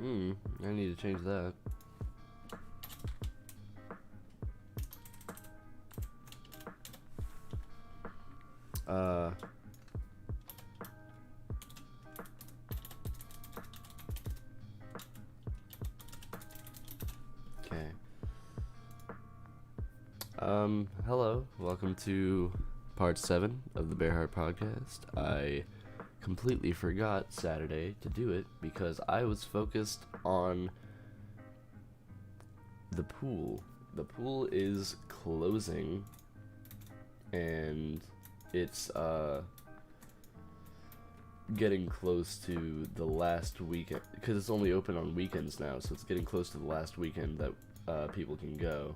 I need to change that. Okay. Hello. Welcome to part 7 of the Bear Heart Podcast. I completely forgot Saturday to do it because I was focused on the pool. The pool is closing and it's getting close to the last weekend because it's only open on weekends now, so it's getting close to the last weekend that people can go.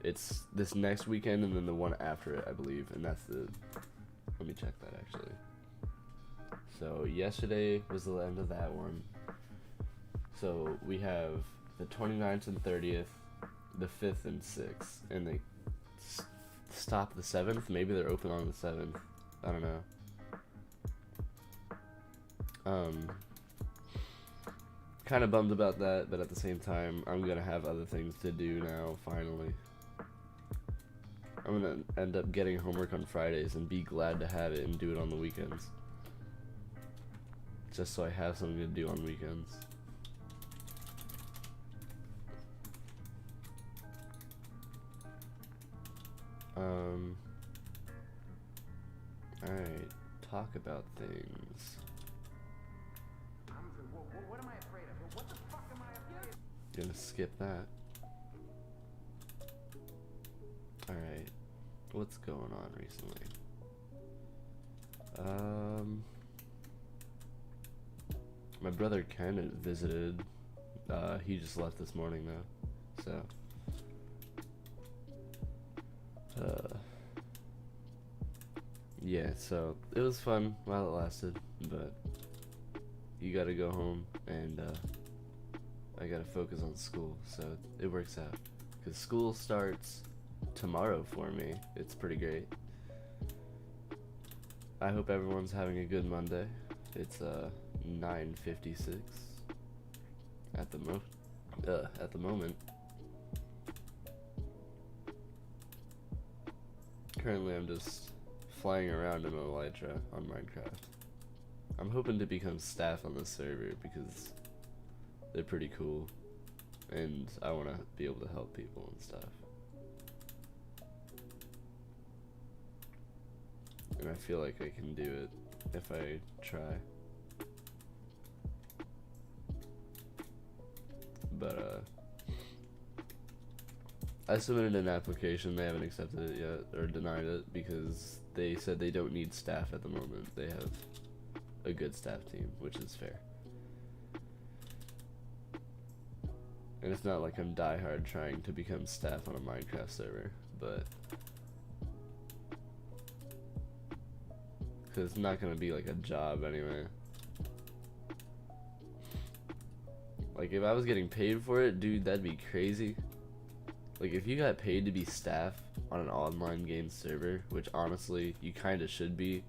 It's this next weekend and then the one after it, I believe, and that's the, let me check that actually. So yesterday was the end of that one. So we have the 29th and 30th, the 5th and 6th, and they stop the 7th. Maybe they're open on the 7th. I don't know. Kind of bummed about that, but at the same time, I'm gonna have other things to do now, finally. I'm gonna end up getting homework on Fridays and be glad to have it and do it on the weekends. Just so I have something to do on weekends. Alright, talk about things. What am I afraid of? What the fuck am I afraid of? Gonna skip that. Alright, what's going on recently? My brother Ken had visited. He just left this morning though, so. Yeah, so it was fun while it lasted, but you gotta go home and I gotta focus on school, so it works out. Because school starts tomorrow for me. It's pretty great. I hope everyone's having a good Monday. It's 9:56 at the moment. Currently I'm just flying around in an Elytra on Minecraft. I'm hoping to become staff on this server because they're pretty cool and I want to be able to help people and stuff. And I feel like I can do it if I try. But I submitted an application. They haven't accepted it yet or denied it because they said they don't need staff at the moment. They have a good staff team, which is fair. And it's not like I'm diehard trying to become staff on a Minecraft server, but because it's not gonna be like a job anyway. Like if I was getting paid for it, dude, that'd be crazy. Like if you got paid to be staff on an online game server, which honestly you kind of should be,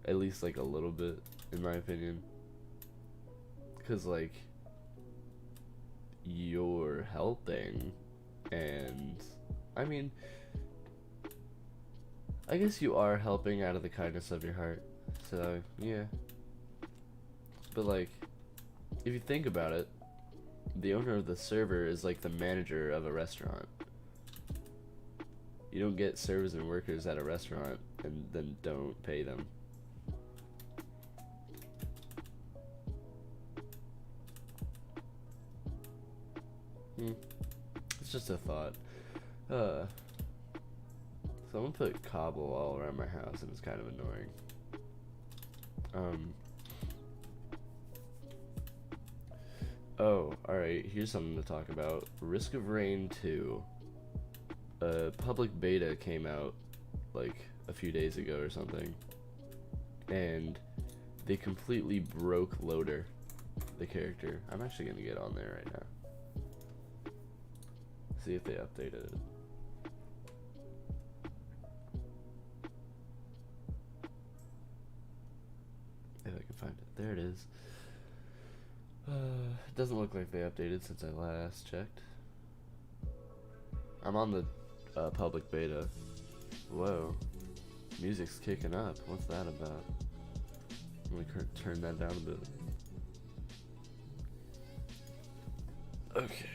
at least like a little bit, in my opinion, because like you're helping, and I mean, I guess you are helping out of the kindness of your heart, so yeah. But like, if you think about it, the owner of the server is like the manager of a restaurant. You don't get servers and workers at a restaurant and then don't pay them. It's just a thought. So I'm gonna put cobble all around my house and it's kind of annoying. Oh, alright, here's something to talk about. Risk of Rain 2. A public beta came out like a few days ago or something. And they completely broke Loader, the character. I'm actually gonna get on there right now. See if they updated it. If I can find it. There it is. It doesn't look like they updated since I last checked. I'm on the public beta. Whoa. Music's kicking up. What's that about? Let me turn that down a bit. Okay.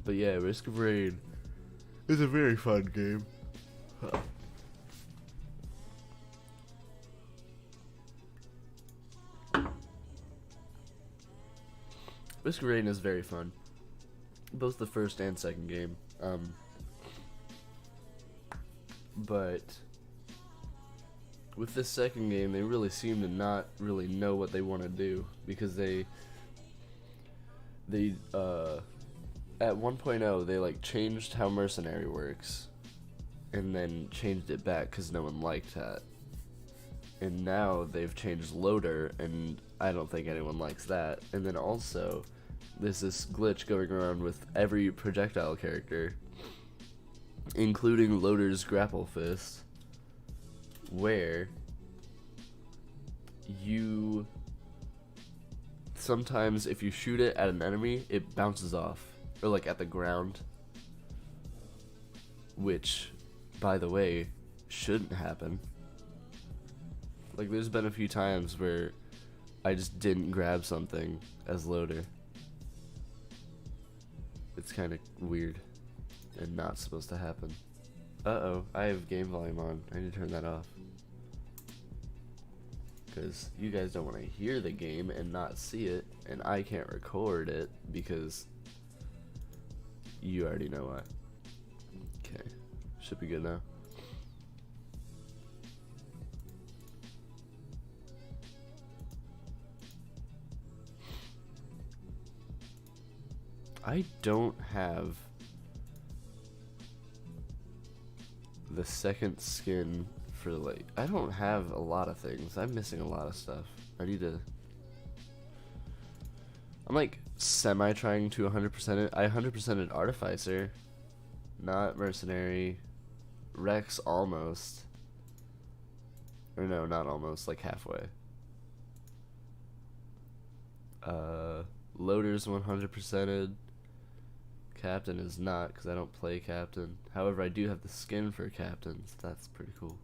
But yeah, Risk of Rain is a very fun game. Risk of Rain is very fun. Both the first and second game. But with this second game, they really seem to not really know what they want to do, because they at 1.0 they like changed how Mercenary works and then changed it back because no one liked that, and now they've changed Loader, and I don't think anyone likes that. And then also there's this glitch going around with every projectile character, including Loader's grapple fist, where you sometimes, if you shoot it at an enemy, it bounces off, or like at the ground, which, by the way, shouldn't happen. Like, there's been a few times where I just didn't grab something as Loader. It's kind of weird and not supposed to happen. Uh-oh, I have game volume on. I need to turn that off, because you guys don't want to hear the game and not see it, and I can't record it because you already know why. Okay, should be good now. I don't have the second skin for, like, I don't have a lot of things. I'm missing a lot of stuff. I need to, I'm like semi trying to 100% it. I 100%ed Artificer, not Mercenary. Rex almost. Or no, not almost, like halfway. Loader's 100%ed. Captain is not, because I don't play Captain. However, I do have the skin for Captain, so that's pretty cool.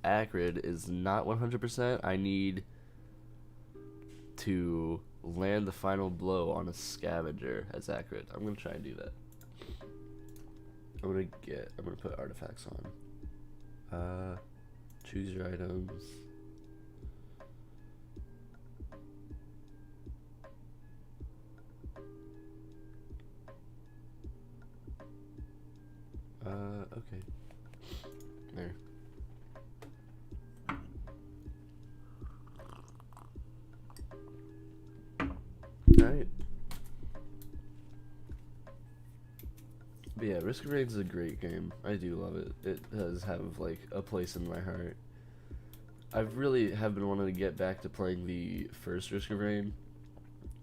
Acrid is not 100%. I need to land the final blow on a scavenger as Acrid. I'm gonna try and do that. I'm gonna put artifacts on. Choose your items. Okay. There. Alright. But yeah, Risk of Rain is a great game. I do love it. It does have, like, a place in my heart. I really have been wanting to get back to playing the first Risk of Rain.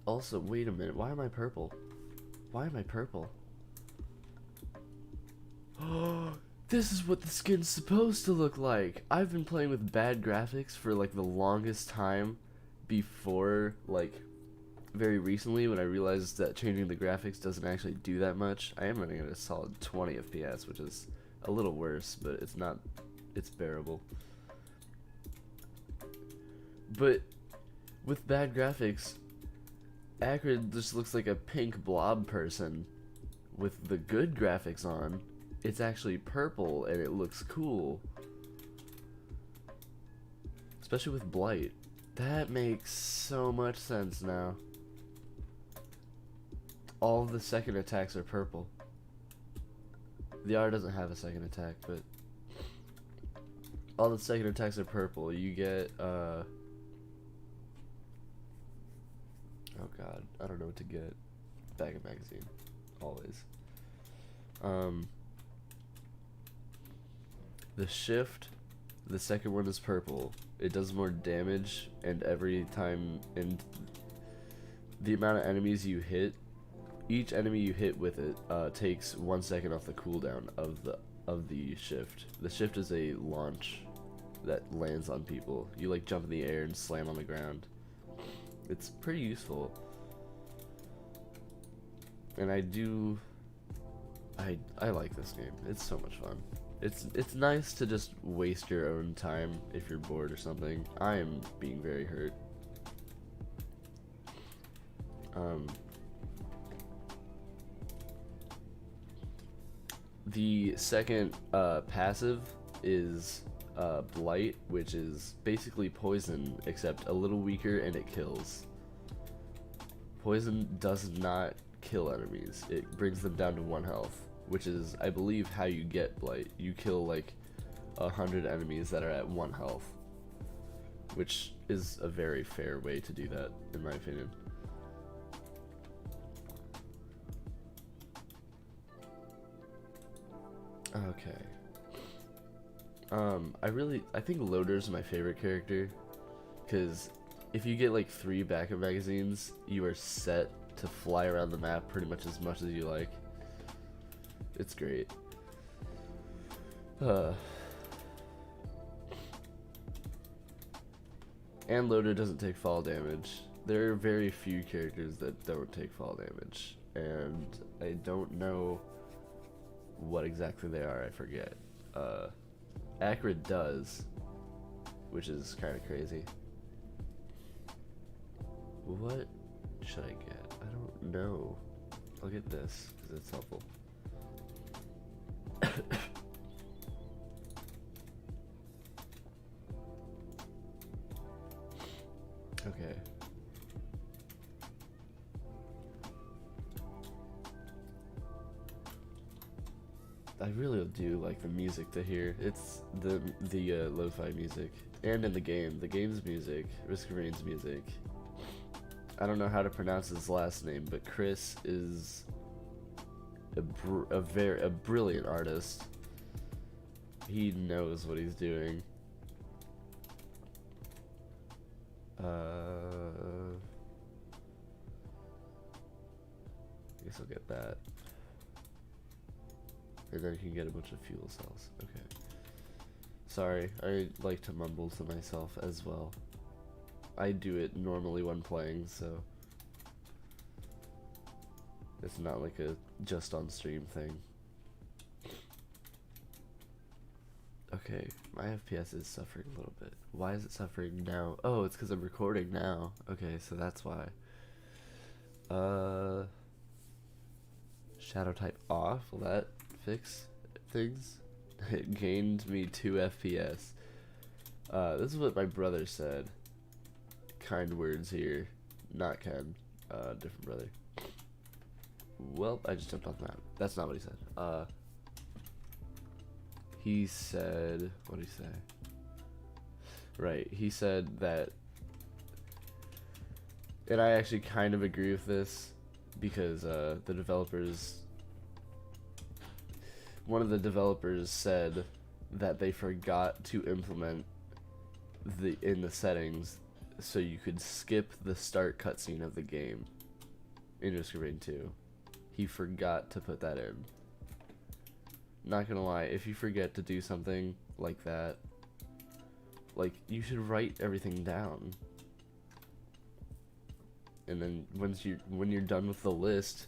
Also, wait a minute. Why am I purple? Why am I purple? Oh, this is what the skin's supposed to look like. I've been playing with bad graphics for, like, the longest time before, like, very recently, when I realized that changing the graphics doesn't actually do that much. I am running at a solid 20 FPS, which is a little worse, but it's not, it's bearable. But with bad graphics, Acrid just looks like a pink blob person. With the good graphics on, it's actually purple and it looks cool. Especially with Blight. That makes so much sense now. All of the second attacks are purple. The R doesn't have a second attack, but all the second attacks are purple. You get, oh god, I don't know what to get. Bag of magazine. Always. The shift, the second one is purple. It does more damage, and every time, and the amount of enemies you hit, each enemy you hit with it takes 1 second off the cooldown of the shift. The shift is a launch that lands on people. You like jump in the air and slam on the ground. It's pretty useful. And I like this game. It's so much fun. It's nice to just waste your own time if you're bored or something. I am being very hurt. The second passive is Blight, which is basically poison, except a little weaker and it kills. Poison does not kill enemies. It brings them down to 1 health, which is, I believe, how you get Blight. You kill like 100 enemies that are at 1 health, which is a very fair way to do that, in my opinion. Okay. I think Loader's my favorite character, because if you get like 3 backup magazines, you are set to fly around the map pretty much as you like. It's great. And Loader doesn't take fall damage. There are very few characters that don't take fall damage, and I don't know what exactly they are. I forget. Acrid does, which is kind of crazy. What should I get? I don't know. I'll get this because it's helpful. Okay. I really do like the music to hear. It's the lo-fi music, and in the game's music, Risk of Rain's music. I don't know how to pronounce his last name, but Chris is a brilliant artist. He knows what he's doing. I guess I'll get that. And then you can get a bunch of fuel cells. Okay. Sorry, I like to mumble to myself as well. I do it normally when playing, so it's not like a just on stream thing. Okay, my FPS is suffering a little bit. Why is it suffering now? Oh, it's because I'm recording now. Okay, so that's why. Shadow type off. Will that fix things? It gained me 2 FPS. This is what my brother said. Kind words here. Not Ken. Different brother. Well, I just jumped off the map. That's not what he said. He said... What did he say? Right, he said that... And I actually kind of agree with this, because the developers... One of the developers said that they forgot to implement in the settings so you could skip the start cutscene of the game in Risk of Rain 2. He forgot to put that in. Not gonna lie, if you forget to do something like that, like, you should write everything down. And then when you're done with the list,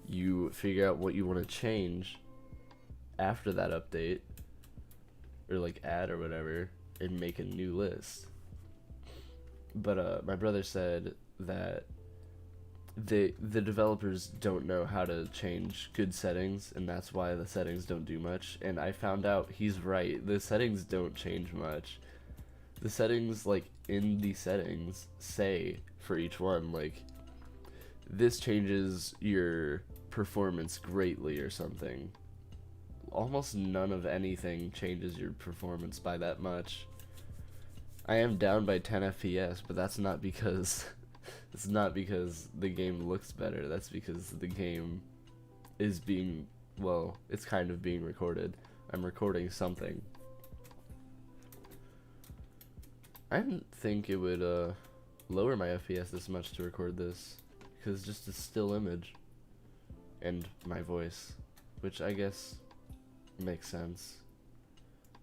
you figure out what you want to change after that update, or like add or whatever, and make a new list. But my brother said that the developers don't know how to change good settings, and that's why the settings don't do much. And I found out he's right. The settings don't change much. The settings, like, in the settings say for each one, like, this changes your performance greatly or something. Almost none of anything changes your performance by that much. I am down by 10 FPS, but that's not because it's not because the game looks better. That's because the game is being, well, it's kind of being recorded. I'm recording something. I didn't think it would lower my FPS this much to record this, because just a still image and my voice, which I guess makes sense.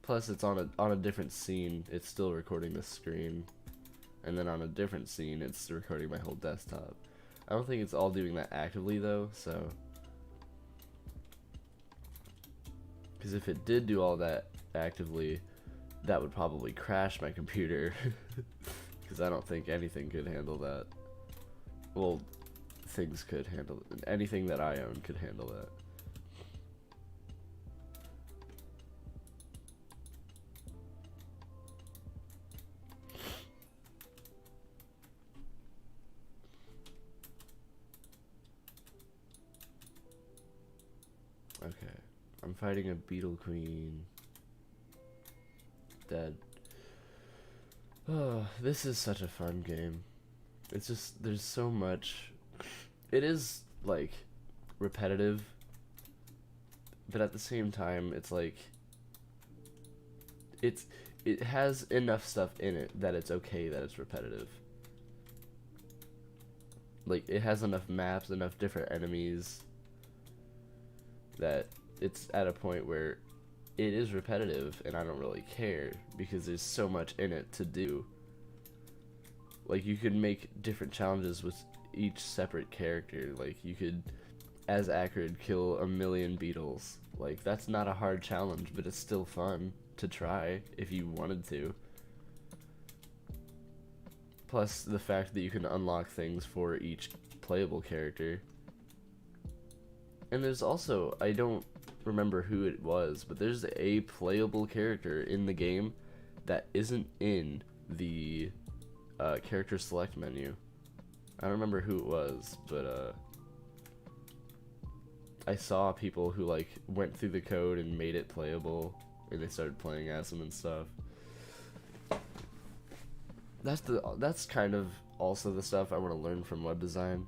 Plus, it's on a different scene. It's still recording the screen, and then on a different scene, it's recording my whole desktop. I don't think it's all doing that actively though. So, because if it did do all that actively, that would probably crash my computer. Because I don't think anything could handle that. Well, things could handle it. Anything that I own could handle that. Okay, I'm fighting a Beetle Queen. Dead. Oh, this is such a fun game. It's just, there's so much. It is, like, repetitive, but at the same time, it's like, it has enough stuff in it that it's okay that it's repetitive. Like, it has enough maps, enough different enemies, that it's at a point where it is repetitive and I don't really care because there's so much in it to do. Like, you could make different challenges with each separate character. Like, you could, as Acrid, kill 1,000,000 beetles. Like, that's not a hard challenge, but it's still fun to try if you wanted to. Plus the fact that you can unlock things for each playable character. And there's also, I don't remember who it was, but there's a playable character in the game that isn't in the character select menu. I don't remember who it was, but I saw people who like went through the code and made it playable, and they started playing as them and stuff. That's kind of also the stuff I want to learn from web design.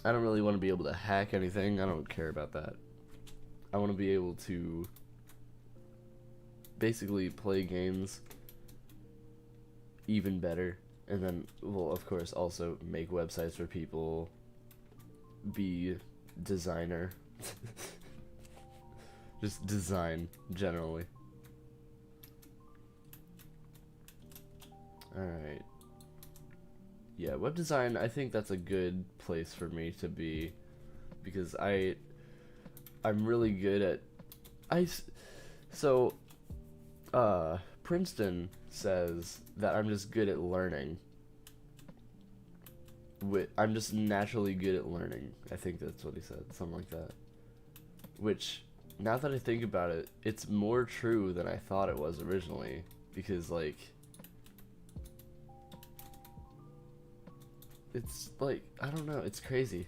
I don't really want to be able to hack anything. I don't care about that. I want to be able to basically play games even better, and then, well, of course, also make websites for people, be designer. Just design, generally. Alright. Yeah, web design, I think that's a good place for me to be, because I'm really good at, Princeton says that I'm just good at learning. I'm just naturally good at learning. I think that's what he said, something like that. Which, now that I think about it, it's more true than I thought it was originally, because, like, it's like, I don't know, it's crazy.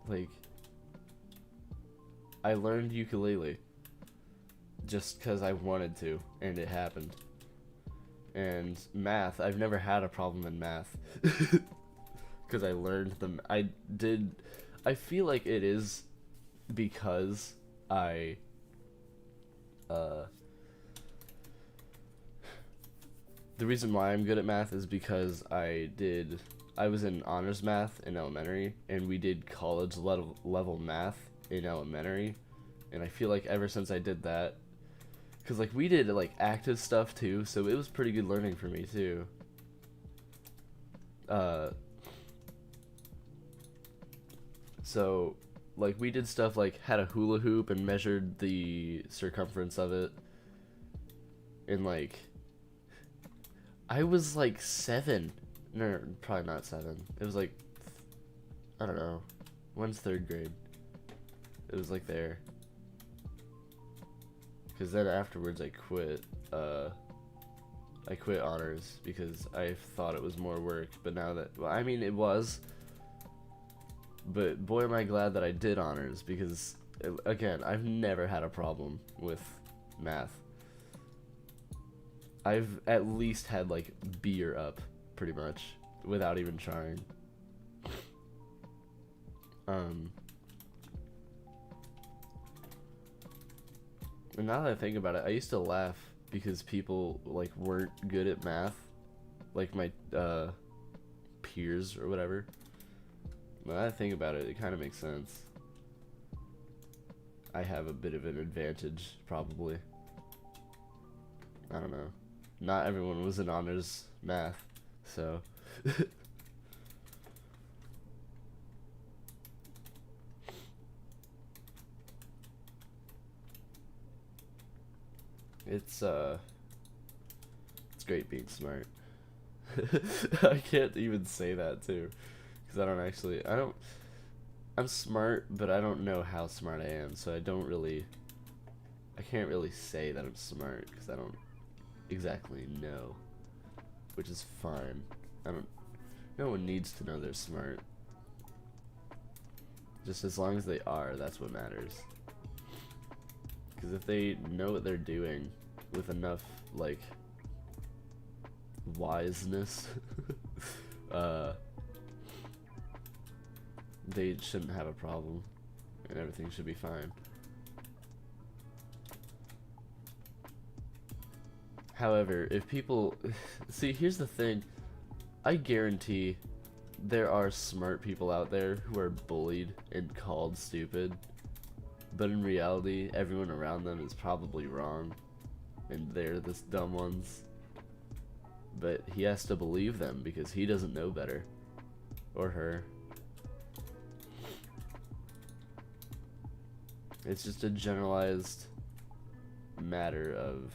Like, I learned ukulele just because I wanted to, and it happened. And math, I've never had a problem in math because I learned them. I feel like it is because the reason why I'm good at math is because I was in honors math in elementary, and we did college level math in elementary, and I feel like ever since I did that, because like we did like active stuff too, so it was pretty good learning for me too. So like we did stuff like had a hula hoop and measured the circumference of it, and like I was like 7. No, probably not 7. It was like, I don't know. When's 3rd grade? It was like there. Because then afterwards I quit. I quit honors because I thought it was more work. But now that, well, I mean, it was. But boy, am I glad that I did honors, because, again, I've never had a problem with math. I've at least had like B or up, pretty much, without even trying. And now that I think about it, I used to laugh because people like weren't good at math, like my peers or whatever. Now that I think about it, it kind of makes sense. I have a bit of an advantage, probably. I don't know. Not everyone was in honors math, so. It's great being smart. I can't even say that too, because I'm smart, but I don't know how smart I am, so I can't really say that I'm smart, because I don't exactly know, which is fine. No one needs to know they're smart. Just as long as they are, that's what matters. Because if they know what they're doing with enough, like, wiseness, they shouldn't have a problem, and everything should be fine. However, if people... See, here's the thing. I guarantee there are smart people out there who are bullied and called stupid, but in reality, everyone around them is probably wrong, and they're the dumb ones. But he has to believe them because he doesn't know better. Or her. It's just a generalized matter of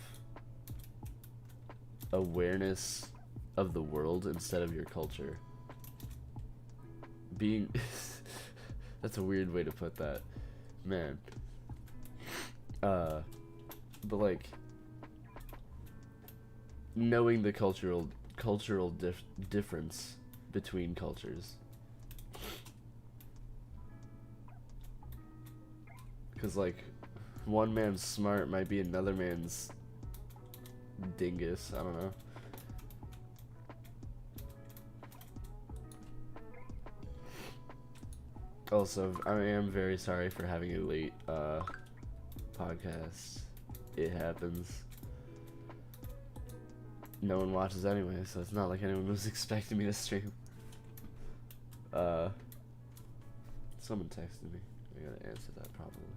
awareness of the world instead of your culture. Being... That's a weird way to put that. Man. But like... knowing the cultural difference between cultures. Because, like, one man's smart might be another man's dingus. I don't know. Also, I am very sorry for having a late podcast. It happens. No one watches anyway, so it's not like anyone was expecting me to stream. Someone texted me. I gotta answer that probably.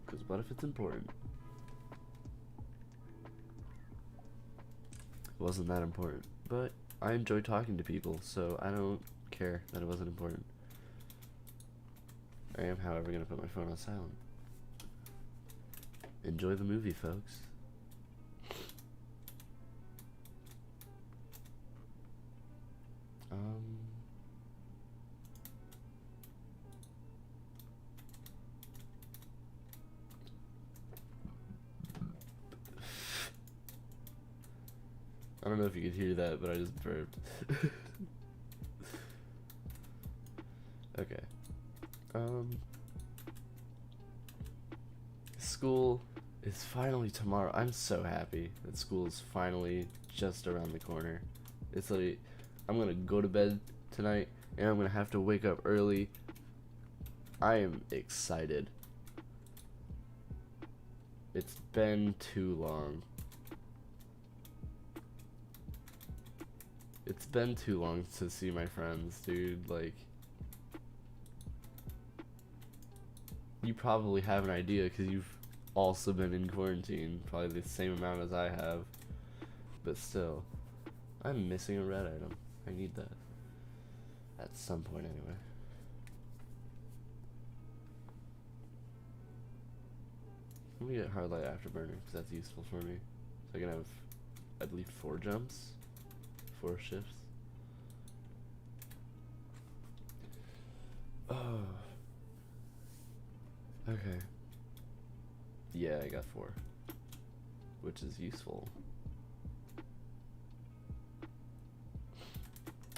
Because what if it's important? It wasn't that important. But I enjoy talking to people, so I don't care that it wasn't important. I am, however, gonna put my phone on silent. Enjoy the movie, folks. I don't know if you could hear that, but I just burped. Okay. School is finally tomorrow. I'm so happy that school is finally just around the corner. It's like, I'm gonna go to bed tonight, and I'm gonna have to wake up early. I am excited. It's been too long. It's been too long to see my friends, dude. Like, you probably have an idea because you've also been in quarantine, probably the same amount as I have. But still, I'm missing a red item. I need that. At some point, anyway. Let me get Hardlight Afterburner, because that's useful for me. So I can have, I believe, 4 jumps. 4 shifts. Oh. Okay. Yeah, I got 4. Which is useful.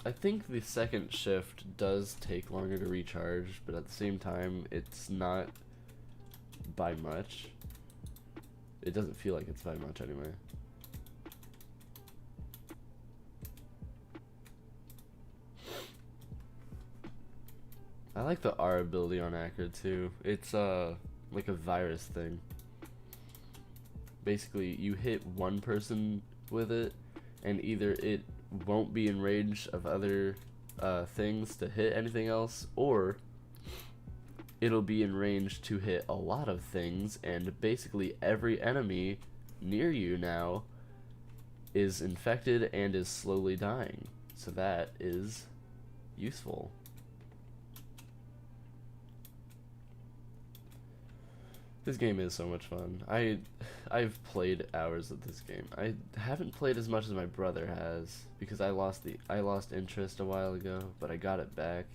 I think the second shift does take longer to recharge, but at the same time, it's not by much. It doesn't feel like it's by much anyway. I like the R ability on Acrid too. It's like a virus thing. Basically, you hit one person with it, and either it won't be in range of other things to hit anything else, or it'll be in range to hit a lot of things, and basically every enemy near you now is infected and is slowly dying. So that is useful. This game is so much fun. I've played hours of this game. I haven't played as much as my brother has because I lost interest a while ago, but I got it back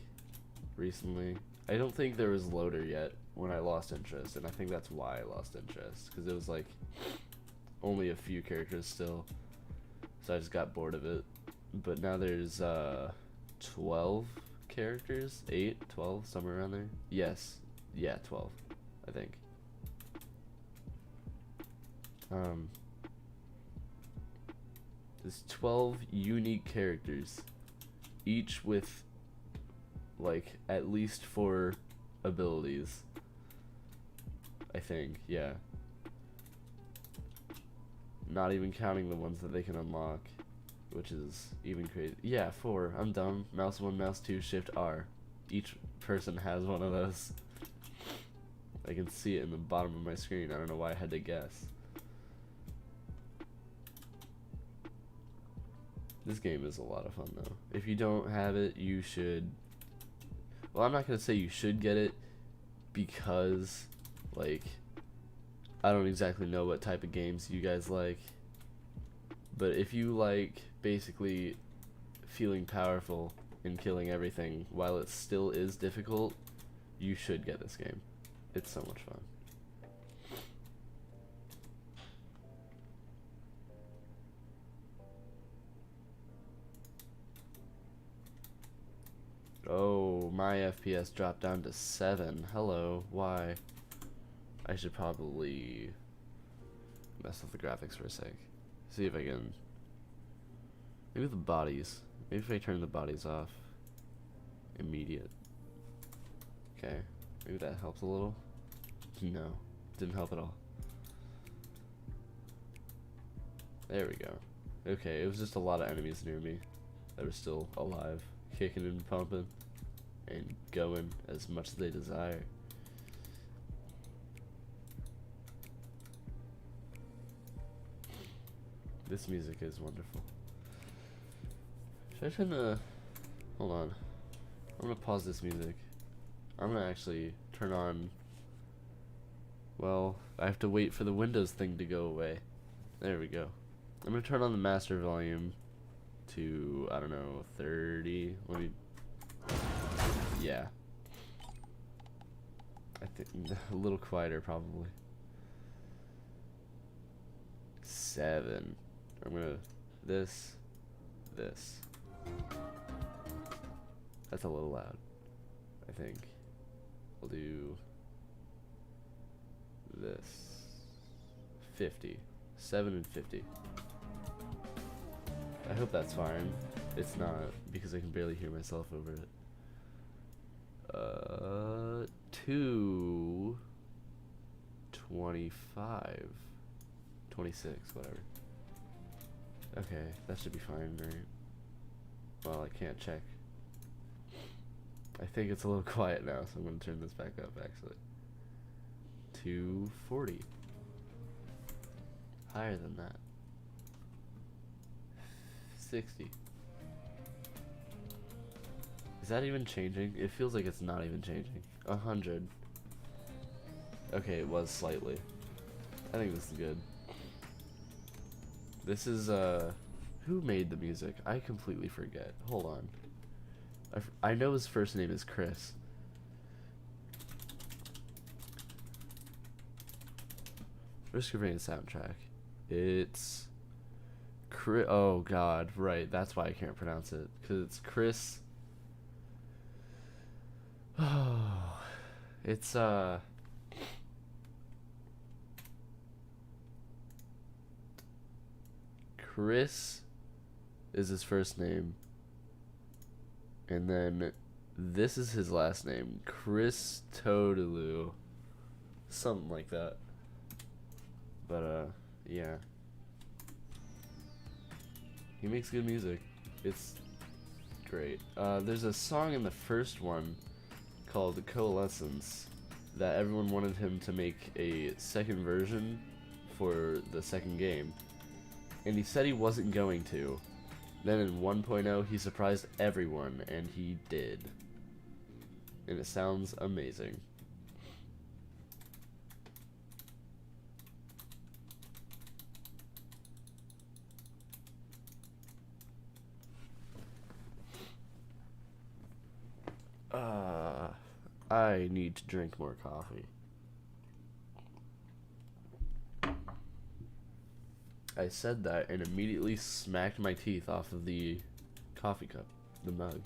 recently. I don't think there was loader yet when I lost interest, and I think that's why I lost interest, because it was like only a few characters still. So I just got bored of it. But now there's 12 characters, 8, 12, somewhere around there. Yes. Yeah, 12, I think. There's 12 unique characters, each with like at least 4 abilities, I think. Yeah, not even counting the ones that they can unlock, which is even crazy. Yeah, 4. I'm dumb. Mouse 1, mouse 2, shift R. Each person has one of those. I can see it in the bottom of my screen. I don't know why I had to guess. This game is a lot of fun though. If you don't have it, you should. Well, I'm not gonna say you should get it, because like I don't exactly know what type of games you guys like. But if you like basically feeling powerful and killing everything while it still is difficult, you should get this game. It's so much fun. Oh, my FPS dropped down to 7. Hello, why? I should probably mess with the graphics for a sec. See if I can. Maybe the bodies. Maybe if I turn the bodies off. Immediate. Okay. Maybe that helps a little. No, didn't help at all. There we go. Okay, it was just a lot of enemies near me that were still alive, kicking and pumping and going as much as they desire. This music is wonderful. Should I turn the... Hold on. I'm gonna pause this music. I'm gonna actually turn on... Well, I have to wait for the Windows thing to go away. There we go. I'm gonna turn on the master volume to, I don't know, 30. Let me... Yeah. I think a little quieter probably. 7. I'm gonna... This. That's a little loud, I think. We'll do this. 50. 7 and 50. I hope that's fine. It's not, because I can barely hear myself over it. 225. 26, whatever. Okay, that should be fine, right? Well, I can't check. I think it's a little quiet now, so I'm going to turn this back up, actually. 240. Higher than that. 60. Is that even changing? It feels like it's not even changing. 100. Okay, it was slightly. I think this is good. This is, who made the music? I completely forget. Hold on. I know his first name is Chris. Risk of Rain soundtrack. It's... Oh god, right. That's why I can't pronounce it. Because it's Chris... Oh... It's, Chris is his first name, and then this is his last name, Chris Todaloo, something like that. But yeah, he makes good music. It's great. There's a song in the first one called Coalescence that everyone wanted him to make a second version for the second game, and he said he wasn't going to. Then in 1.0 he surprised everyone, and he did. And it sounds amazing. I need to drink more coffee. I said that and immediately smacked my teeth off of the coffee cup, the mug.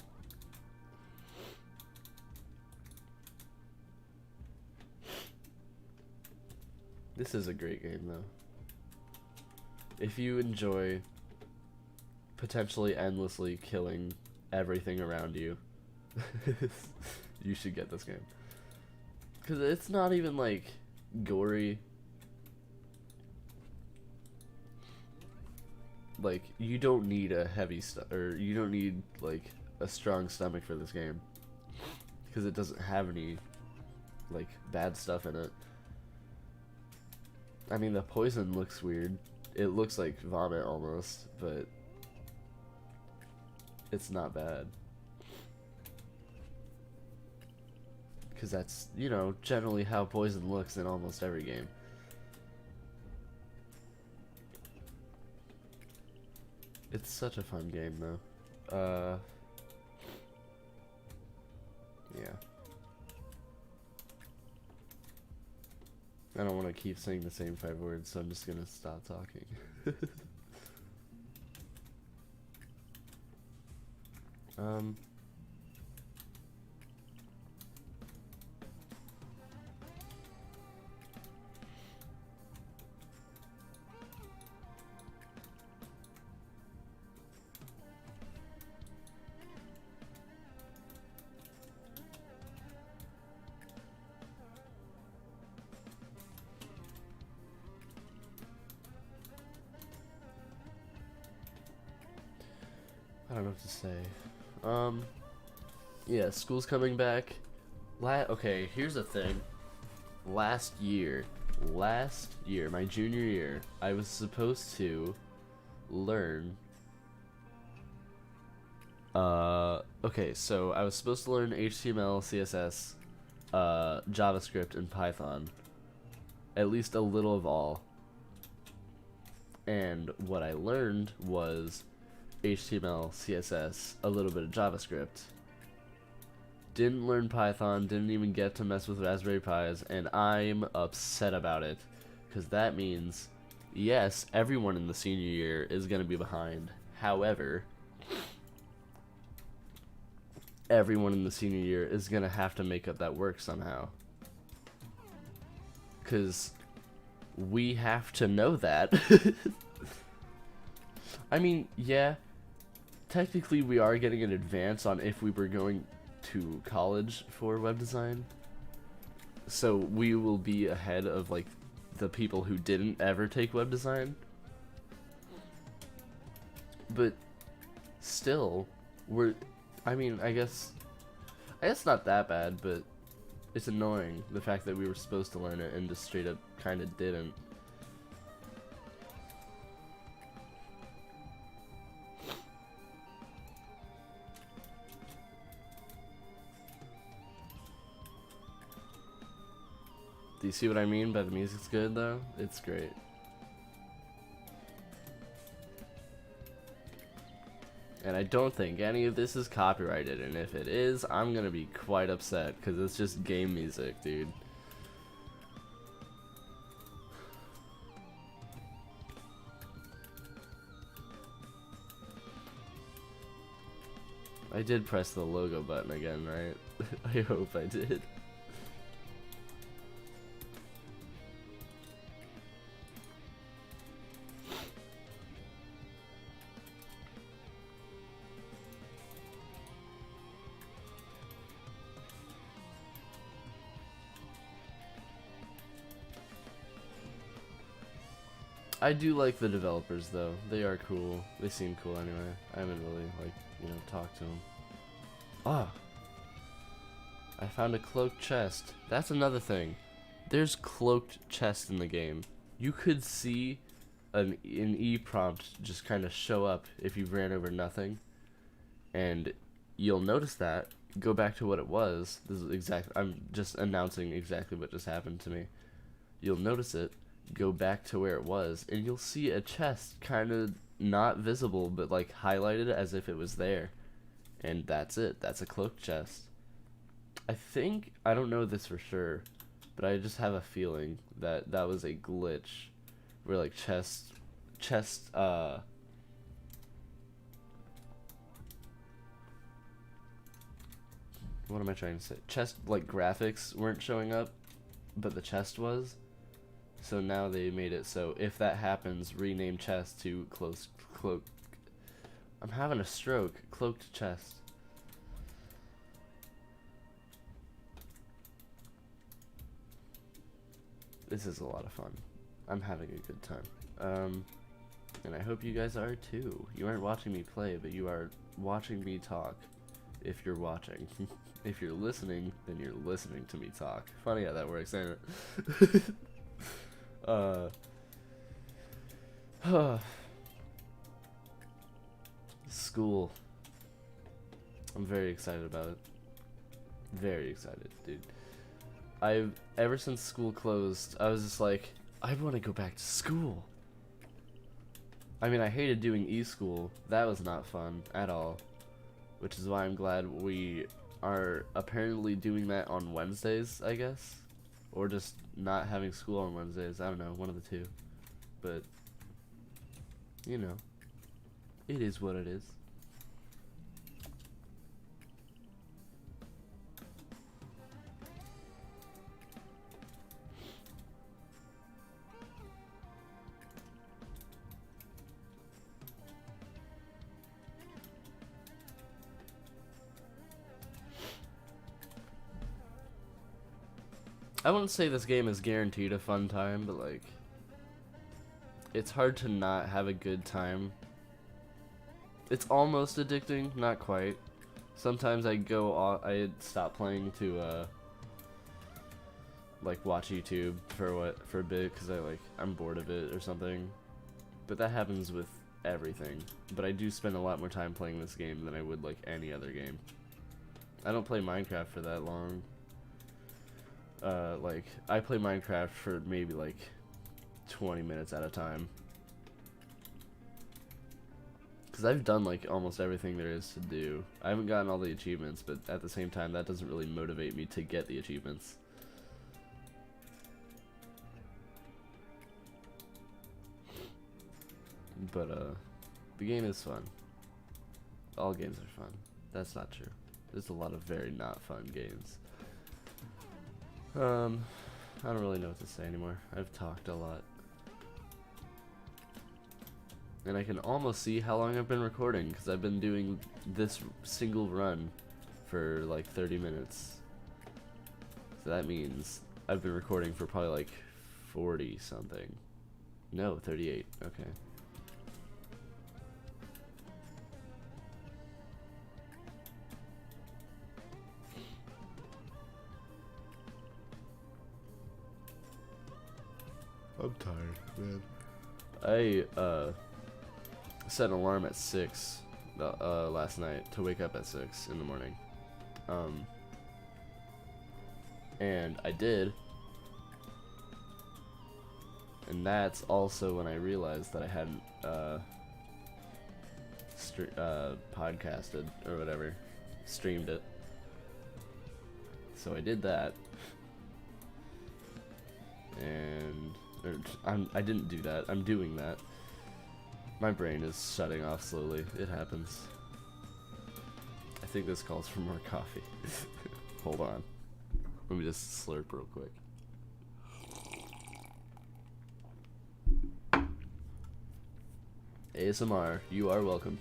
This is a great game, though. If you enjoy potentially endlessly killing everything around you, you should get this game. Because it's not even, like, gory. Like, you don't need a heavy or you don't need, like, a strong stomach for this game. Because it doesn't have any, like, bad stuff in it. I mean, the poison looks weird. It looks like vomit almost, but it's not bad. Because that's, you know, generally how poison looks in almost every game. It's such a fun game, though. Yeah. I don't want to keep saying the same 5 words, so I'm just gonna stop talking. I don't know what to say. Yeah, school's coming back. Okay, here's the thing. Last year, my junior year, I was supposed to learn. Okay, so I was supposed to learn HTML, CSS, JavaScript, and Python. At least a little of all. And what I learned was HTML, CSS, a little bit of JavaScript. Didn't learn Python, didn't even get to mess with Raspberry Pis, and I'm upset about it. Because that means, yes, everyone in the senior year is going to be behind. However, everyone in the senior year is going to have to make up that work somehow. Because we have to know that. I mean, yeah, technically we are getting an advance on if we were going to college for web design. So we will be ahead of, like, the people who didn't ever take web design. But still, I mean, I guess not that bad, but it's annoying, the fact that we were supposed to learn it and just straight up kind of didn't. Do you see what I mean by the music's good, though? It's great. And I don't think any of this is copyrighted, and if it is, I'm gonna be quite upset, because it's just game music, dude. I did press the logo button again, right? I hope I did. I do like the developers, though. They are cool. They seem cool anyway. I haven't really, like, you know, talked to them. Ah! I found a cloaked chest. That's another thing. There's cloaked chests in the game. You could see an E prompt just kind of show up if you ran over nothing, and you'll notice that. Go back to what it was. This is exact. I'm just announcing exactly what just happened to me. You'll notice it. Go back to where it was, and you'll see a chest kind of not visible, but like highlighted as if it was there. And that's it. That's a cloaked chest. I think, I don't know this for sure, but I just have a feeling that that was a glitch where like what am I trying to say? Chest, like, graphics weren't showing up, but the chest was. So now they made it so if that happens, rename chest to cloak. I'm having a stroke. Cloaked chest. This is a lot of fun. I'm having a good time. And I hope you guys are too. You aren't watching me play, but you are watching me talk. If you're watching. If you're listening, then you're listening to me talk. Funny how that works, ain't it? School. I'm very excited about it. Very excited, dude. Ever since school closed, I was just like, I want to go back to school. I mean, I hated doing e-school. That was not fun at all. Which is why I'm glad we are apparently doing that on Wednesdays, I guess. Or just not having school on Wednesdays. I don't know, one of the two. But, you know, it is what it is. I wouldn't say this game is guaranteed a fun time, but like, it's hard to not have a good time. It's almost addicting, not quite. Sometimes I stop playing to like watch YouTube for a bit because I'm bored of it or something. But that happens with everything. But I do spend a lot more time playing this game than I would like any other game. I don't play Minecraft for that long. Like, I play Minecraft for maybe like 20 minutes at a time. Because I've done like almost everything there is to do. I haven't gotten all the achievements, but at the same time that doesn't really motivate me to get the achievements. But the game is fun. All games are fun. That's not true. There's a lot of very not fun games. I don't really know what to say anymore. I've talked a lot. And I can almost see how long I've been recording, because I've been doing this single run for like 30 minutes. So that means I've been recording for probably like 40 something. No, 38. Okay. I'm tired, man. I set an alarm at 6 last night to wake up at 6 in the morning. And I did. And that's also when I realized that I hadn't podcasted or whatever, streamed it. So I did that. And I didn't do that. I'm doing that. My brain is shutting off slowly. It happens. I think this calls for more coffee. Hold on. Let me just slurp real quick. ASMR, you are welcome.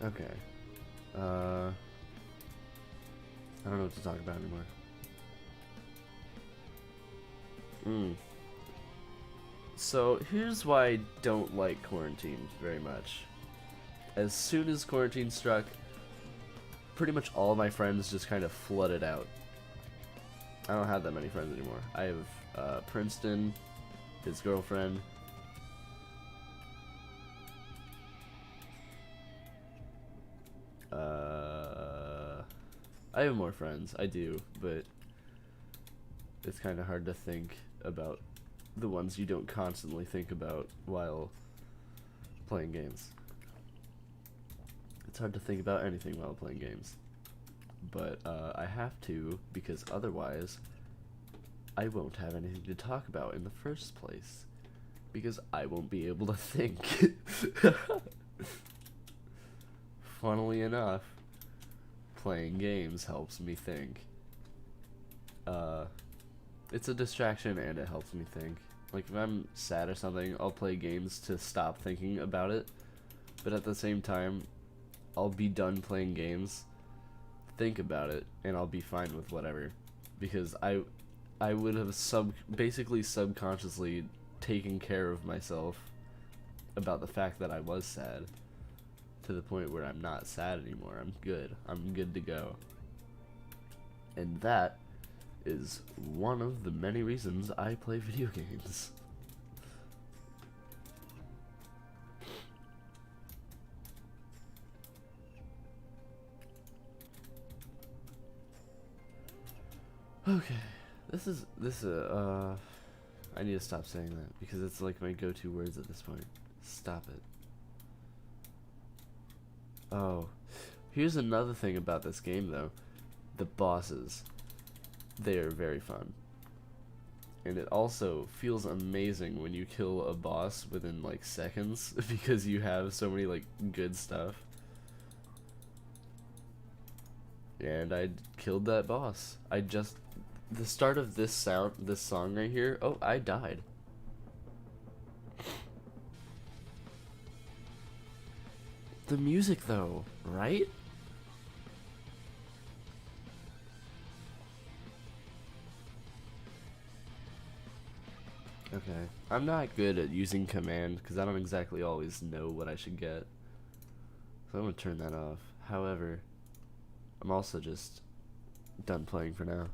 Okay. I don't know what to talk about anymore. So here's why I don't like quarantine very much. As soon as quarantine struck, pretty much all of my friends just kind of flooded out. I don't have that many friends anymore. I have Princeton, his girlfriend. I have more friends, I do, but it's kind of hard to think about the ones you don't constantly think about while playing games. It's hard to think about anything while playing games. But I have to, because otherwise I won't have anything to talk about in the first place. Because I won't be able to think. Funnily enough, playing games helps me think. It's a distraction and it helps me think. Like if I'm sad or something, I'll play games to stop thinking about it. But at the same time, I'll be done playing games, think about it, and I'll be fine with whatever. Because I would have basically subconsciously taken care of myself about the fact that I was sad, to the point where I'm not sad anymore. I'm good. I'm good to go. And that is one of the many reasons I play video games. Okay, I need to stop saying that because it's like my go-to words at this point. Stop it. Oh, here's another thing about this game though. The bosses. They are very fun. And it also feels amazing when you kill a boss within like seconds because you have so many like good stuff. And I killed that boss. The start of this song right here, oh, I died. The music though, right? Okay, I'm not good at using command because I don't exactly always know what I should get. So I'm gonna turn that off. However, I'm also just done playing for now.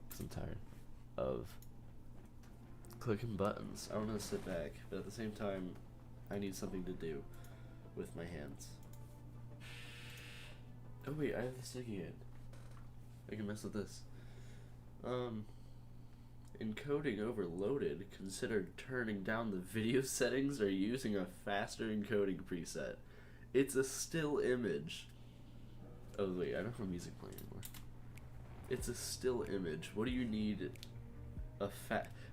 Because I'm tired of clicking buttons. I want to sit back, but at the same time, I need something to do with my hands. Oh wait, I have the sticky hand. I can mess with this. Encoding overloaded. Consider turning down the video settings or using a faster encoding preset. It's a still image. Oh wait, I don't have music playing anymore. It's a still image. What do you need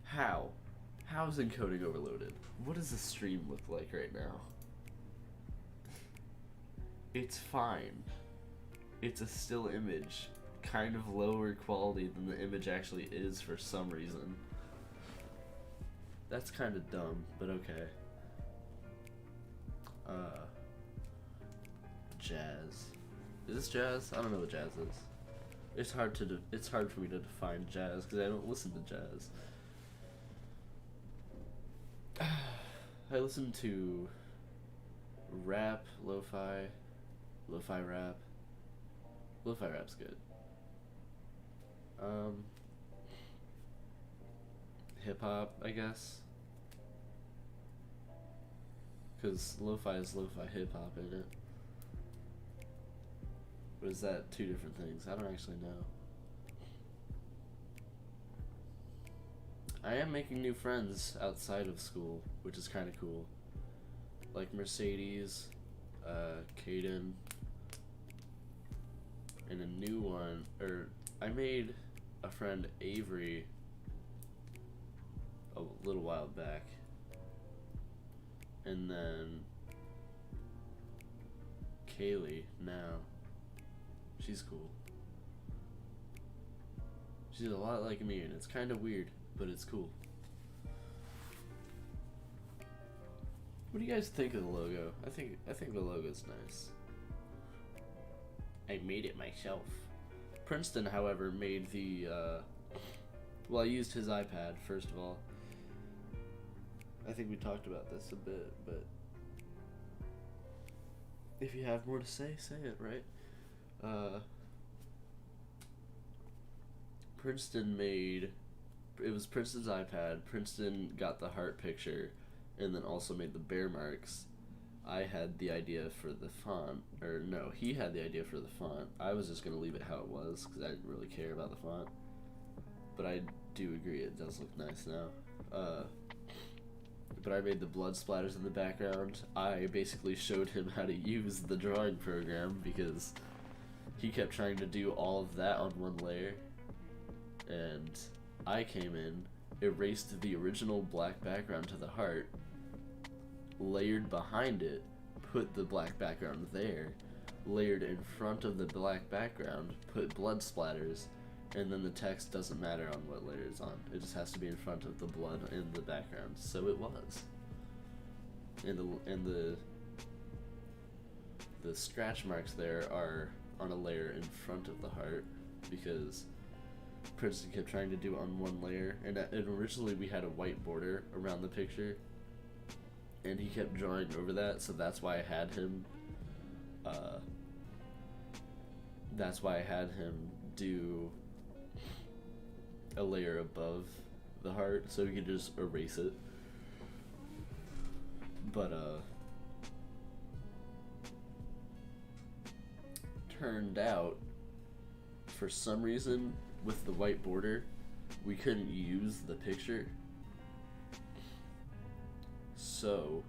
how? How's encoding overloaded? What does the stream look like right now? It's fine. It's a still image. Kind of lower quality than the image actually is for some reason. That's kind of dumb, but okay. Jazz. Is this jazz? I don't know what jazz is. It's hard for me to define jazz because I don't listen to jazz. I listen to rap, lo-fi rap. Lo-fi rap's good. Hip hop, I guess. Because lo-fi is lo-fi hip hop, isn't it? Or is that two different things? I don't actually know. I am making new friends outside of school, which is kind of cool. Like Mercedes, Caden, and a new one, I made a friend Avery a little while back, and then Kaylee now. She's cool. She's a lot like me, and it's kind of weird, but it's cool. What do you guys think of the logo? I think the logo's nice. I made it myself. Princeton, however, made the, well, I used his iPad, first of all. I think we talked about this a bit, but if you have more to say, say it, right? Princeton made, it was Princeton's iPad. Princeton got the heart picture, and then also made the bear marks. I had the idea for the font, or no, he had the idea for the font. I was just gonna leave it how it was because I didn't really care about the font. But I do agree it does look nice now. But I made the blood splatters in the background. I basically showed him how to use the drawing program because he kept trying to do all of that on one layer. And I came in, erased the original black background to the heart, layered behind it, put the black background there, layered in front of the black background, put blood splatters, and then the text doesn't matter on what layer it's on. It just has to be in front of the blood in the background. So it was. And the scratch marks there are on a layer in front of the heart because Princeton kept trying to do on one layer, and originally we had a white border around the picture, and he kept drawing over that, so that's why I had him do a layer above the heart so we could just erase it. But turned out, for some reason, with the white border, we couldn't use the picture. So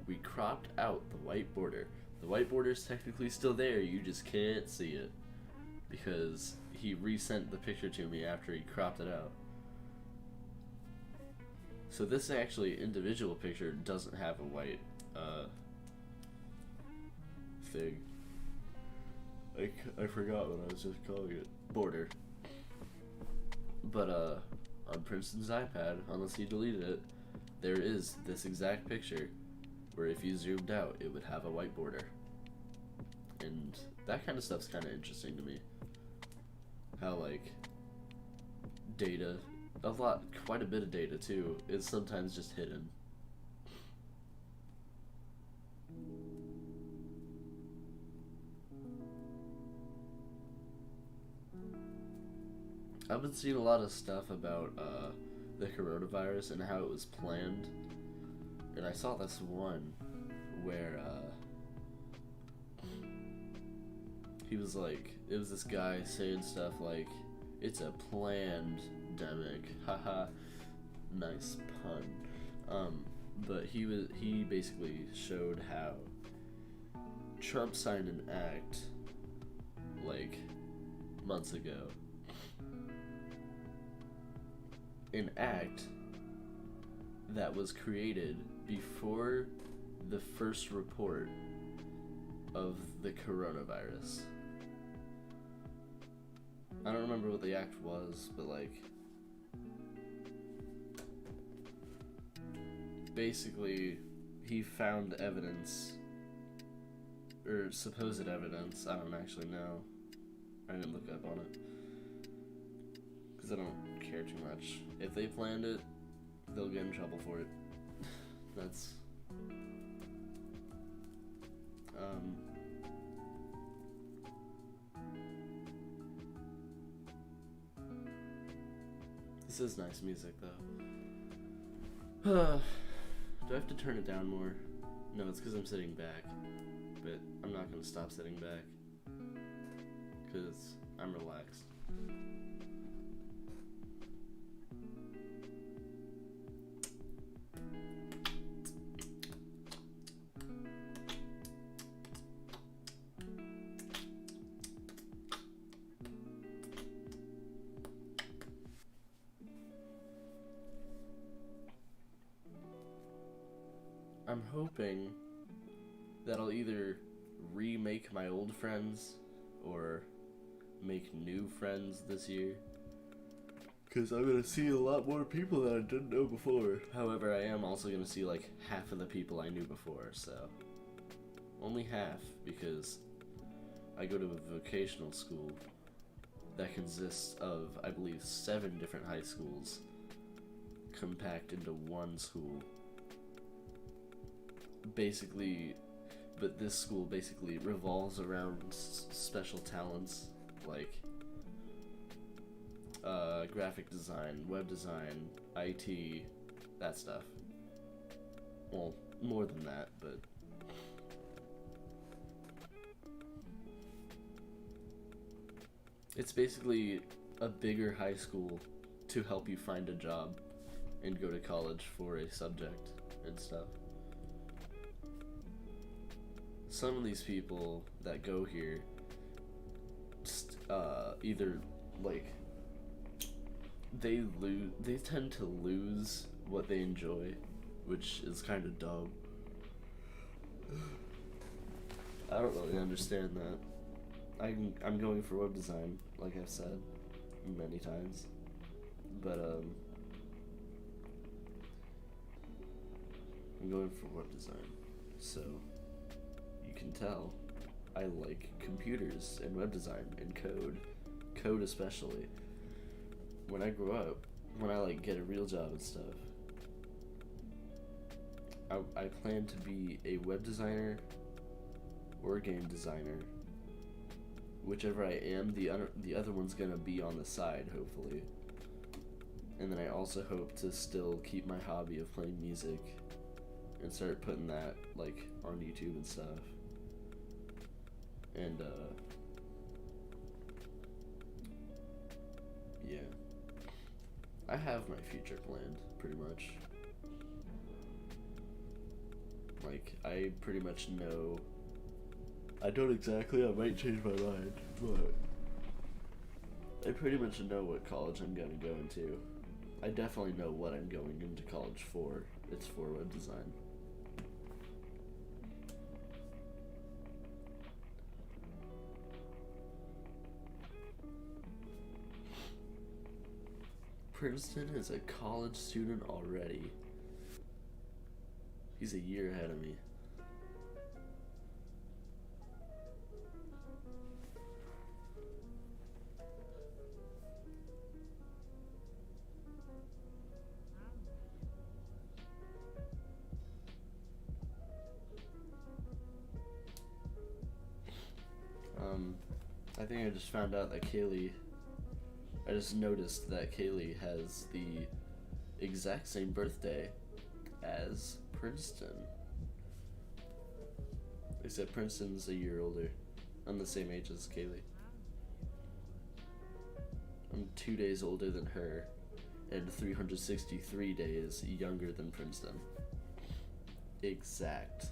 we cropped out the white border. The white border is technically still there, you just can't see it because he resent the picture to me after he cropped it out. So this actually individual picture doesn't have a white thing. I forgot what I was just calling it. Border. But on Princeton's iPad, unless he deleted it, there is this exact picture where if you zoomed out, it would have a white border. And that kind of stuff's kind of interesting to me. How, like, data, quite a bit of data too, is sometimes just hidden. I've been seeing a lot of stuff about the coronavirus and how it was planned, and I saw this one where he was like, it was this guy saying stuff like, it's a planned demic, haha, nice pun. But he basically showed how Trump signed an act like months ago. An act that was created before the first report of the coronavirus. I don't remember what the act was, but like, basically he found evidence, or supposed evidence, I don't actually know, I didn't look up on it, because I don't care too much. If they planned it, they'll get in trouble for it. That's this is nice music though. Do I have to turn it down more? No, it's because I'm sitting back, but I'm not gonna stop sitting back because I'm relaxed. I'm hoping that I'll either remake my old friends or make new friends this year, because I'm going to see a lot more people that I didn't know before. However, I am also going to see like half of the people I knew before, so only half, because I go to a vocational school that consists of, I believe, 7 different high schools compact into one school. Basically, But this school basically revolves around special talents like graphic design, web design, IT, that stuff. Well, more than that, but it's basically a bigger high school to help you find a job and go to college for a subject and stuff. Some of these people that go here just, either like they tend to lose what they enjoy, which is kind of dumb. I don't really understand that. I'm going for web design, like I've said many times, but I'm going for web design, so you can tell I like computers and web design and code especially. When I grow up, when I like get a real job and stuff, I plan to be a web designer or a game designer. Whichever I am, the other one's gonna be on the side, hopefully. And then I also hope to still keep my hobby of playing music and start putting that like on YouTube and stuff. And yeah, I have my future planned pretty much. Like, I pretty much know. I don't exactly, I might change my mind, but I pretty much know what college I'm gonna go into. I definitely know what I'm going into college for. It's for web design. Princeton is a college student already. He's a year ahead of me. I think I just found out that I just noticed that Kaylee has the exact same birthday as Princeton. Except Princeton's a year older. I'm the same age as Kaylee. I'm 2 days older than her and 363 days younger than Princeton. Exact.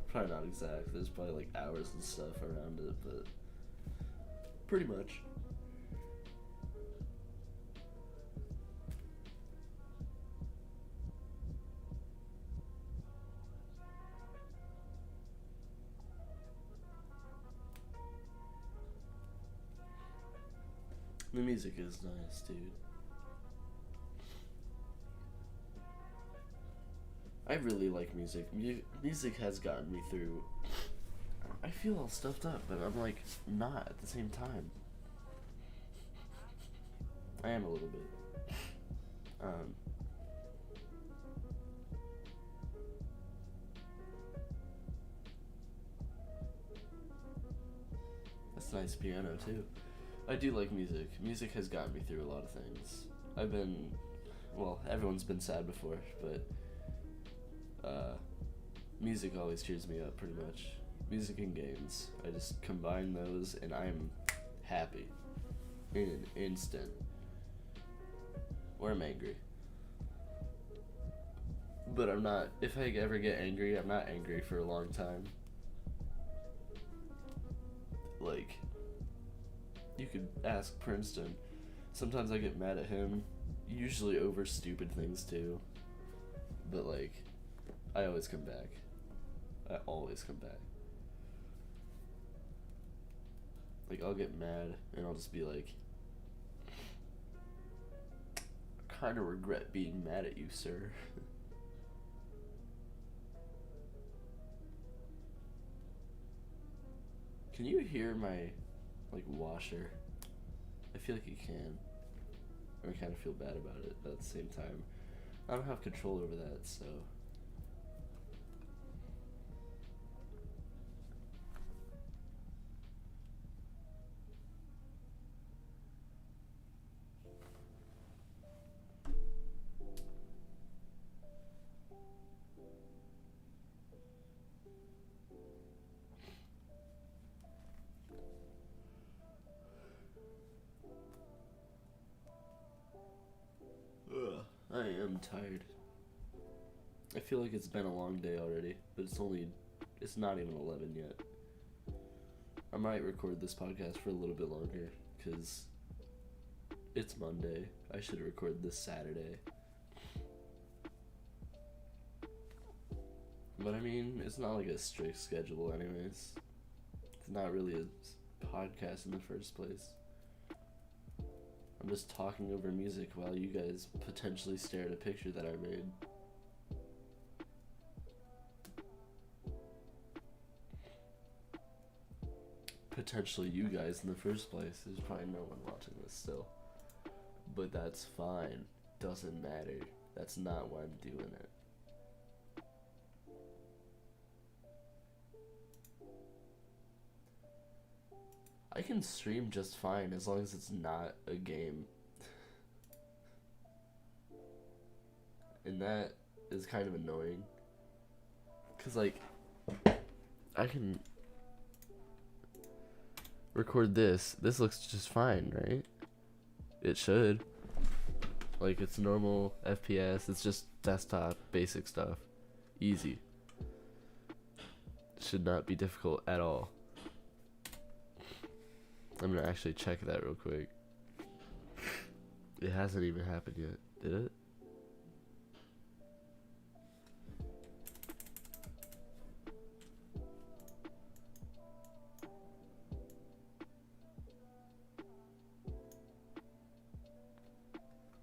Probably not exact. There's probably like hours and stuff around it, but pretty much. The music is nice, dude. I really like music. Music has gotten me through. I feel all stuffed up, but I'm like not at the same time. I am a little bit. That's nice piano too. I do like music. Music has gotten me through a lot of things. Well, everyone's been sad before, but music always cheers me up pretty much. Music and games. I just combine those and I'm happy in an instant. Or I'm angry. But I'm not, if I ever get angry, I'm not angry for a long time. Like, you could ask Princeton. Sometimes I get mad at him, usually over stupid things too. But like, I always come back. I always come back. Like, I'll get mad and I'll just be like, I kind of regret being mad at you, sir. Can you hear my, like, washer? I feel like you can. I kind of feel bad about it, but at the same time, I don't have control over that, so. I am tired. I feel like it's been a long day already, but it's not even 11 yet. I might record this podcast for a little bit longer, because it's Monday. I should record this Saturday. But I mean, it's not like a strict schedule anyways. It's not really a podcast in the first place. I'm just talking over music while you guys potentially stare at a picture that I made. Potentially you guys in the first place. There's probably no one watching this still. But that's fine. Doesn't matter. That's not why I'm doing it. I can stream just fine as long as it's not a game. And that is kind of annoying. Cause like, I can record this. This looks just fine, right? It should. Like, it's normal FPS. It's just desktop, basic stuff. Easy. Should not be difficult at all. I'm gonna actually check that real quick. It hasn't even happened yet, did it?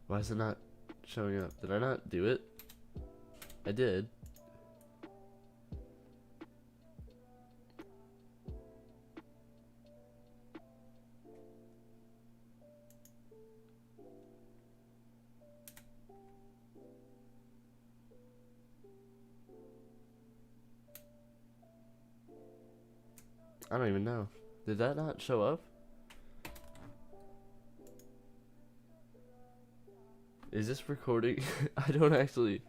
Why is it not showing up? Did I not do it? I did. I don't even know. Did that not show up? Is this recording? I don't actually.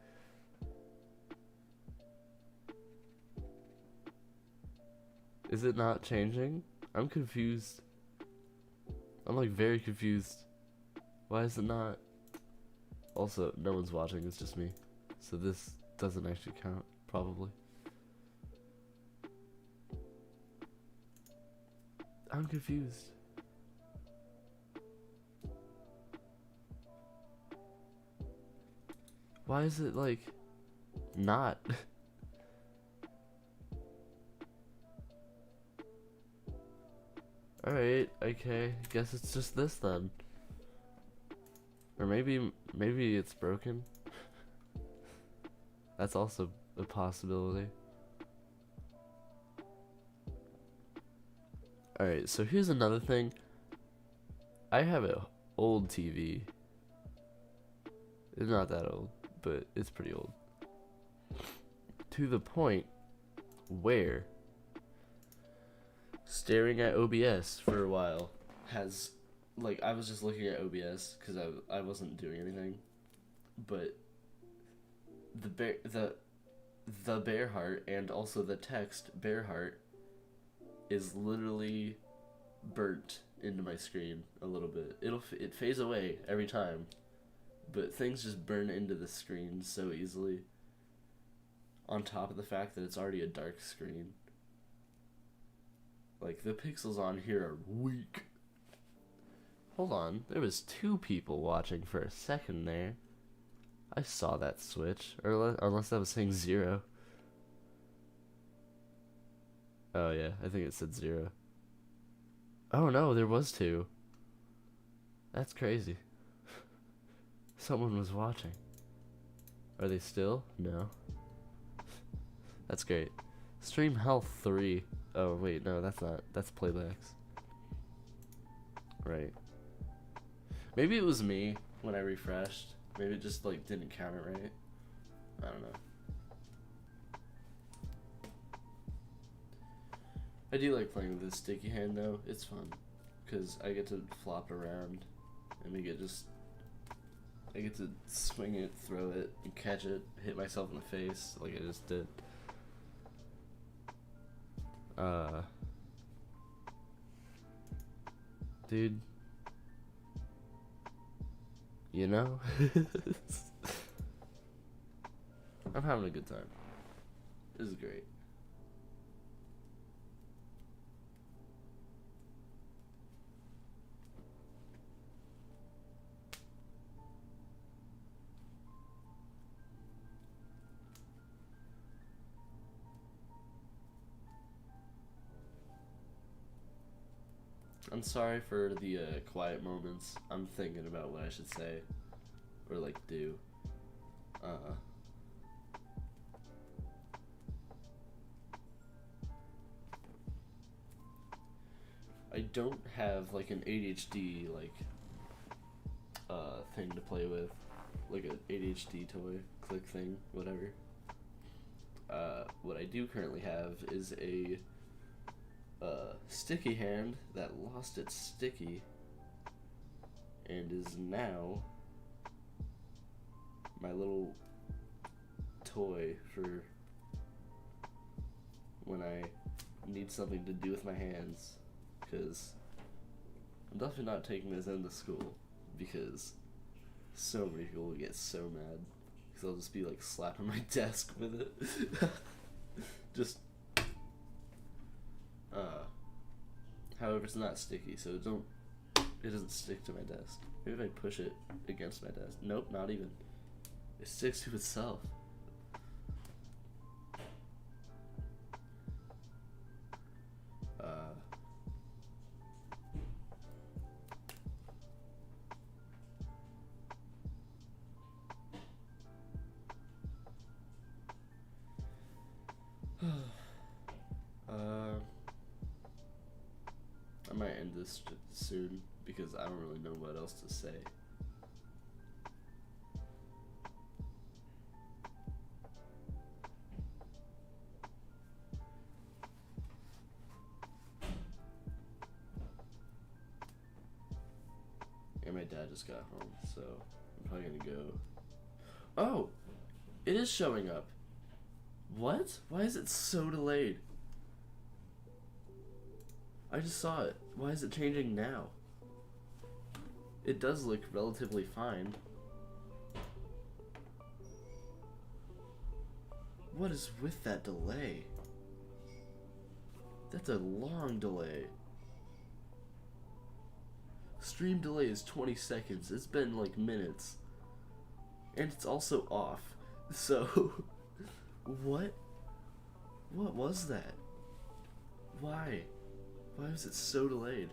Is it not changing? I'm confused. I'm like very confused. Why is it not? Also, no one's watching, it's just me. So this doesn't actually count, probably. I'm confused. Why is it like not? Alright, okay. Guess it's just this then. Or maybe it's broken. That's also a possibility. Alright, so here's another thing. I have an old TV. It's not that old, but it's pretty old. To the point where staring at OBS for a while has, like, I was just looking at OBS because I wasn't doing anything, but the Bearheart and also the text Bearheart is literally burnt into my screen a little bit. It fades away every time, but things just burn into the screen so easily. On top of the fact that it's already a dark screen. Like, the pixels on here are weak. Hold on, there was 2 people watching for a second there. I saw that switch, or unless that was saying 0. Oh yeah, I think it said 0. Oh no, there was 2. That's crazy. Someone was watching. Are they still? No. That's great. Stream health 3. Oh wait, no, that's not. That's playbacks. Right. Maybe it was me when I refreshed. Maybe it just like didn't count it right. I don't know. I do like playing with this sticky hand though. It's fun because I get to flop around and I get to swing it, throw it, and catch it, hit myself in the face like I just did. Dude, you know, I'm having a good time. This is great. I'm sorry for the quiet moments. I'm thinking about what I should say or like do. I don't have like an ADHD like thing to play with, like an ADHD toy, click thing, whatever. What I do currently have is a sticky hand that lost its sticky and is now my little toy for when I need something to do with my hands, because I'm definitely not taking this into school because so many people will get so mad because I'll just be like slapping my desk with it. Just however, it's not sticky, so it doesn't stick to my desk. Maybe if I push it against my desk. Nope, not even. It sticks to itself. I might end this soon because I don't really know what else to say. And my dad just got home, so I'm probably gonna go. Oh! It is showing up. What? Why is it so delayed? I just saw it. Why is it changing now? It does look relatively fine. What is with that delay? That's a long delay. Stream delay is 20 seconds. It's been like minutes. And it's also off. So, what? What was that? Why? Why was it so delayed?